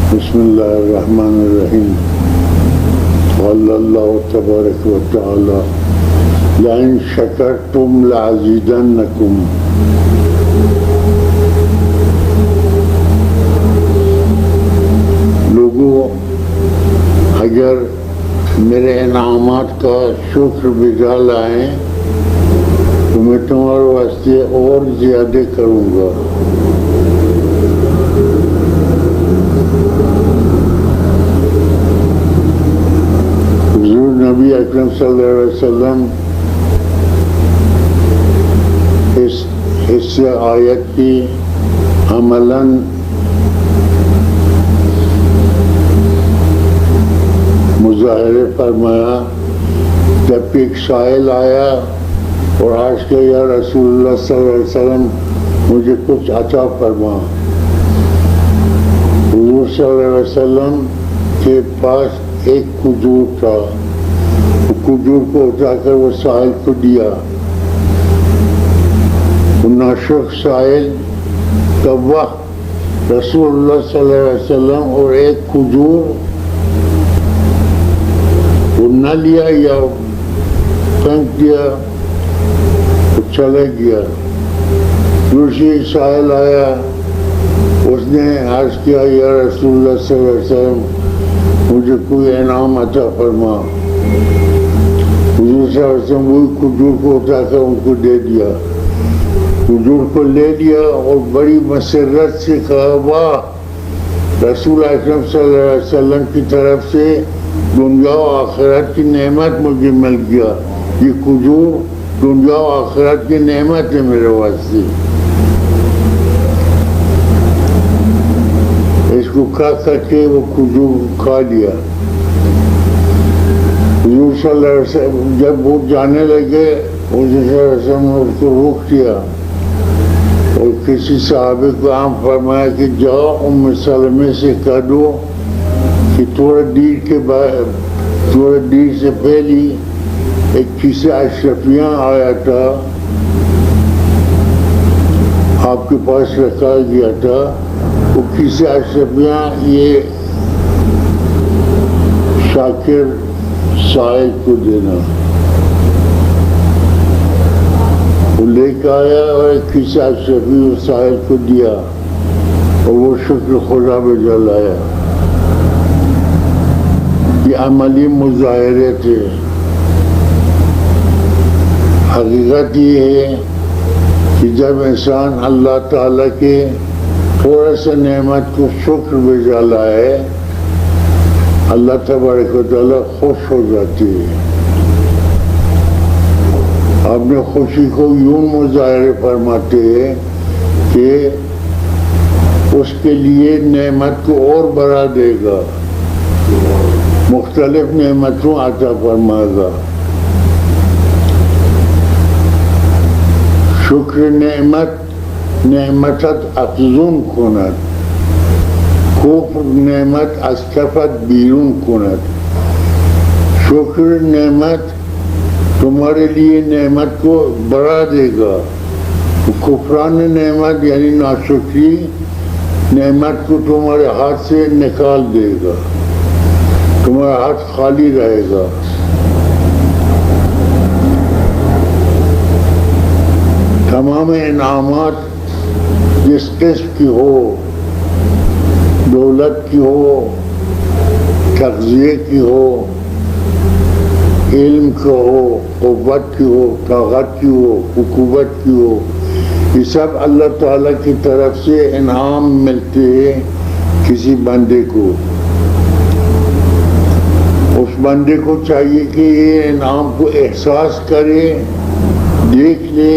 بسم اللہ الرحمن الرحیم. قال اللہ تبارک و تعالی لئن شکرتم لأزیدنکم. لوگوں اگر میرے انعامات کا شکر بجا لائیں تو میں تمہارے واسطے اور زیادہ کروں گا. حضور نبی اکرم صلی اللہ علیہ وسلم اس آیت کی عملاً مظاہرے فرمایا. جب ایک سائل آیا اور عرض کیا یا رسول اللہ صلی اللہ علیہ وسلم مجھے کچھ عطا فرما. حضور صلی اللہ علیہ وسلم کے پاس ایک کھجور تھا. وہ کھجور کو اٹھا کر وہ سائل کو دیا. وہ ناشک سائل کا وقت رسول اللہ صلی اللہ علیہ وسلم اور ایک کھجور وہ نہ لیا یا پھینک دیا, وہ چلے گیا. دوسری سائل آیا, اس نے عرض کیا یا رسول اللہ صلی اللہ علیہ وسلم مجھے کوئی انعام عطا فرما. حضور صلی اللہ علیہ وسلم وہی کھجور کو اٹھا کر ان کو دے دیا. کھجور کو لے لیا اور بڑی مسرت سے کہا واہ رسول اکرم صلی اللہ علیہ وسلم کی طرف سے دنیا و آخرت کی نعمت مجھے مل گیا. یہ کھجور دنیا و آخرت کی نعمت ہے میرے واسطے. اس کو کھا کر کے وہ کھجور کھا لیا. حضور صلی اللہ علیہ وسلم جب وہ جانے لگے حضور صلی اللہ علیہ وسلم نے اس کو روک دیا اور کسی صحابی کو عام فرمایا کہ جاؤ ام سلمہ سے کہہ دو کہ تھوڑا دیر سے پہلی ایک کسی اشرفیاں آیا تھا, آپ کے پاس رکھا گیا تھا. وہ کسی اشرفیاں یہ شاکر سائل کو دینا. وہ لے کے آیا اور ایک کسی اشرفی سائل کو دیا اور وہ شکر خدا بجا لایا. یہ عملی مظاہرے تھے. حقیقت یہ ہے کہ جب انسان اللہ تعالیٰ کے تھوڑا سا نعمت کو شکر بجا لائے اللہ تبارک و تعالیٰ خوش ہو جاتی ہے. اپنے خوشی کو یوں مظاہرے فرماتے ہیں کہ اس کے لیے نعمت کو اور بڑھا دے گا, مختلف نعمتوں عطا فرمائے گا. شکر نعمتت افزون کند, کفر نعمت از کفت بیرون کند. شکر نعمت تمہارے لیے نعمت کو بڑھا دے گا. کفران نعمت یعنی ناشکری نعمت کو تمہارے ہاتھ سے نکال دے گا, تمہارا ہاتھ خالی رہے گا. تمام انعامات جس قسم کی ہو, دولت کی ہو, تغذیے کی ہو, علم کا ہو, قوت کی ہو, طاقت کی ہو, حکومت کی ہو, یہ سب اللہ تعالیٰ کی طرف سے انعام ملتے ہیں کسی بندے کو. اس بندے کو چاہیے کہ یہ انعام کو احساس کرے, دیکھ لے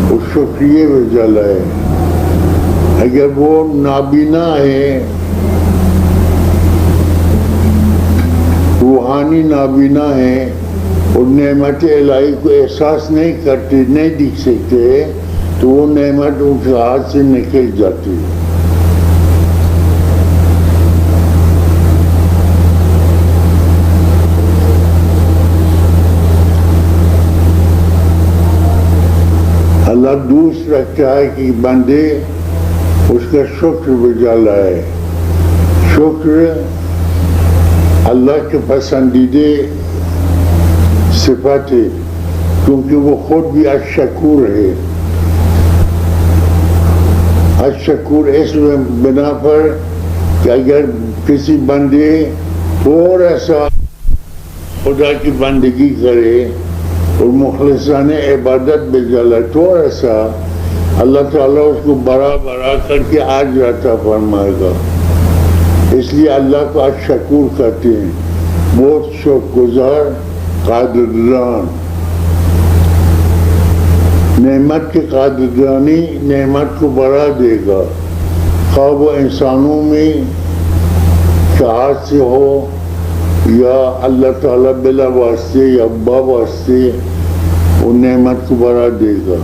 اور شکریہ بجا لائے. اگر وہ نابینا ہے, روحانی نابینا ہے اور نعمت الہی کو احساس نہیں کرتے, نہیں دیکھ سکتے, تو وہ نعمت ان کے ہاتھ سے نکل جاتی ہے. اللہ دوست رکھتا ہے کہ بندے اس کا شکر بجا لائے. شکر اللہ کے پسندیدہ صفت ہے، کیونکہ وہ خود بھی الشکور ہے. الشکور اس بنا پر کہ اگر کسی بندے تھوڑا سا خدا کی بندگی کرے اور مخلصانہ عبادت بجلا تھوڑا سا، اللہ تعالیٰ اس کو بڑا کر کے آج عطا فرمائے گا. اس لیے اللہ کو الشکور کہتے ہیں، بہت شکر گزار، قادردان. نعمت کی قادردانی نعمت کو بڑھا دے گا، خواہ وہ انسانوں میں چاہت سے ہو یا اللہ تعالیٰ بلا واسطے یا با واسطے، وہ نعمت کو بڑھا دے گا.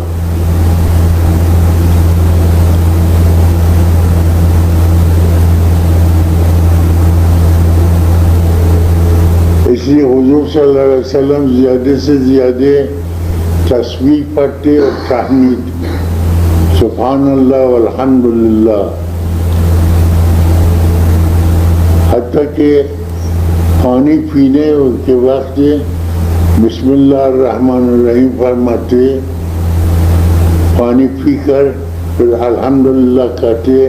اس لیے حضور صلی اللہ علیہ وسلم زیادہ سے زیادہ تسبیح پڑھتے اور تحمید، سبحان اللہ والحمدللہ، حتیٰ کہ پانی پینے کے وقت بسم اللہ الرحمن الرحیم فرماتے، پانی پی کر پھر الحمدللہ کہتے،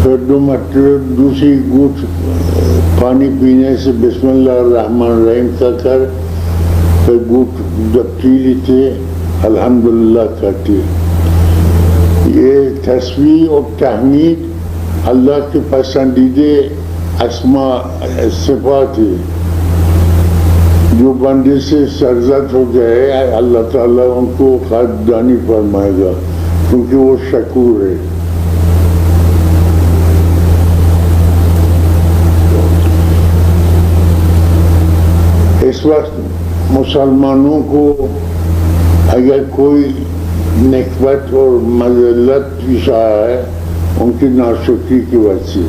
پھر دوسری گھونٹ پانی پینے سے بسم اللہ الرحمن الرحیم کہہ کر پھر گھونٹ جب پی لیتے الحمدللہ کہتے. یہ تسبیح اور تحمید اللہ کے پسندیدہ اسماء صفات ہے. جو بندے سے سرزد ہو گئے اللہ تعالیٰ ان کو قادردانی فرمائے گا، کیونکہ وہ شکور ہے. اس وقت مسلمانوں کو اگر کوئی نکبت اور مذلت پیش آیا ہے ان کی ناشکری کی وجہ سے.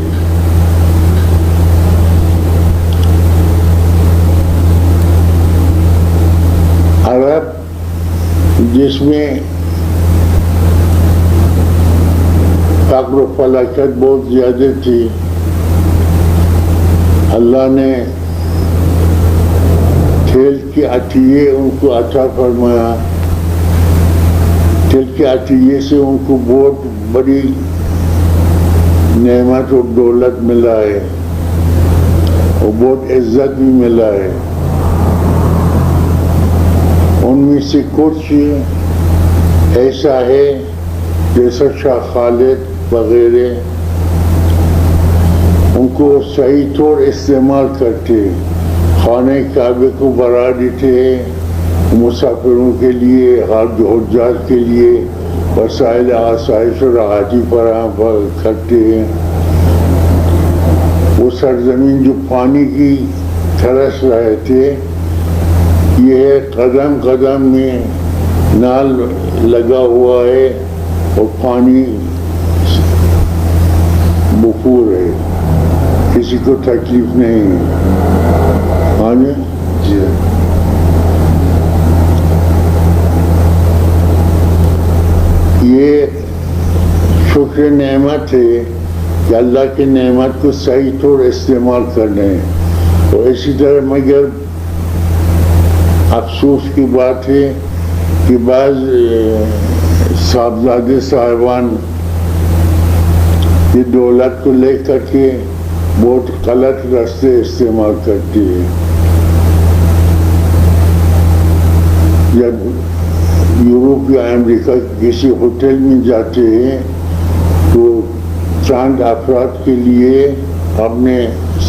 عرب جس میں فقر و فلاکت بہت زیادہ تھی، اللہ نے تیل کے عطیے ان کو عطا فرمایا. تیل کے عطیے سے ان کو بہت بڑی نعمت اور دولت ملا ہے اور بہت عزت بھی ملا ہے. ان میں سے کچھ ایسا ہے جیسا شاہ خالد وغیرہ، ان کو صحیح طور استعمال کرتے، خانہ کعبے کو بڑھا دیتے ہیں، مسافروں کے لیے، حجاج کے لیے وسائل آسائش اور راحتی فراہم کرتے ہیں. وہ سرزمین جو پانی کی ترس رہے تھے، یہ قدم قدم میں نال لگا ہوا ہے اور پانی بخور ہے، کسی کو تکلیف نہیں ہے. جی یہ شکر نعمت ہے کہ اللہ کی نعمت کو صحیح طور استعمال کرنے. اور اسی طرح مگر افسوس کی بات ہے کہ بعض صاحبزادے صاحبان یہ دولت کو لے کر کے بہت غلط راستے استعمال کرتی ہے. جب یورپ یا امریکہ کسی ہوٹل میں جاتے ہیں تو چند افراد کے لیے، اپنے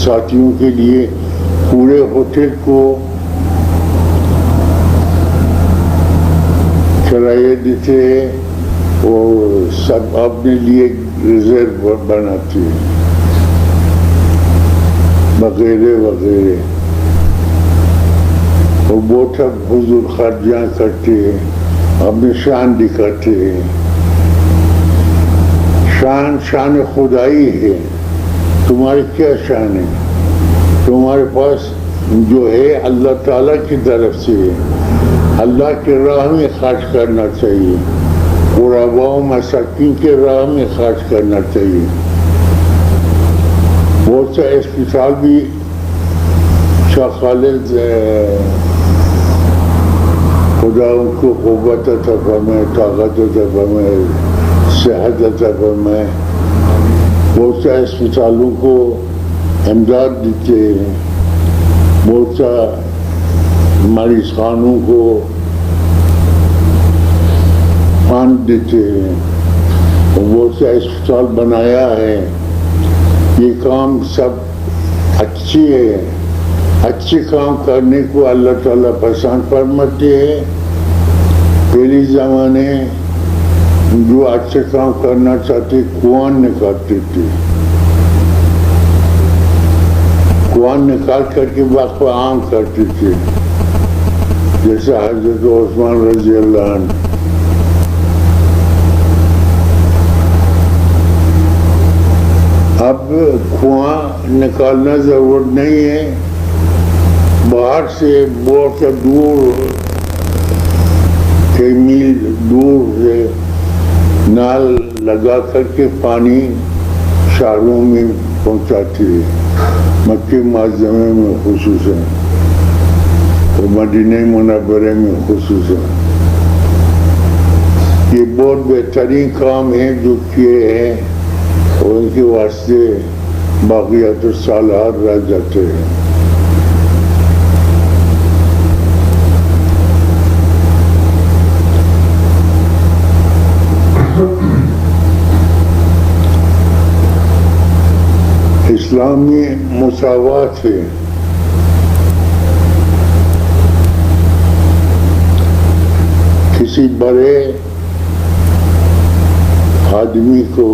ساتھیوں کے لیے پورے ہوٹل کو کرایہ دیتے ہیں اور سب اپنے لیے ریزرو بناتے ہیں وغیرہ وغیرہ، اور بہت فضول خرچیاں کرتے ہیں، اپنی شان دکھاتے ہیں. شان خدائی ہے. تمہاری کیا شان ہے؟ تمہارے پاس جو ہے اللہ تعالیٰ کی طرف سے ہے. اللہ کے راہ میں خرچ کرنا چاہیے، غرباء و مساکین کے راہ میں خرچ کرنا چاہیے. بہت سے اسپتال بھی شاہ خالد خدا ان کو قوت عطا فرمائے، طاقت عطا فرمائے، صحت عطا فرمائے، بہت سے اسپتالوں کو امداد دیتے ہیں، بہت سا مریض خانوں کو فنڈ دیتے ہیں، اور بہت سے اسپتال بنایا ہے۔ یہ کام سب اچھی ہے، اچھے کام کرنے کو اللہ تعالیٰ پسند فرماتے ہیں۔ پہلے زمانے جو اچھے کام کرنا چاہتے کنواں نکالتے تھے، کنواں نکال کر کے وقف عام کرتے تھے، جیسے حضرت عثمان رضی اللہ عنہ۔ اب کنواں نکالنا ضرورت نہیں ہے، باہر سے بہت سا دور، کئی میل دور سے نال لگا کر کے پانی شہروں میں پہنچاتی ہے، مکہ معظمہ میں خصوصاً اور مدینہ منورہ میں خصوصاً۔ یہ بہت بہترین کام ہے جو کیے ہیں، اور ان کے واسطے باقیات الصالحات رہ جاتے ہیں۔ اسلامی مساوات ہے، کسی بڑے آدمی کو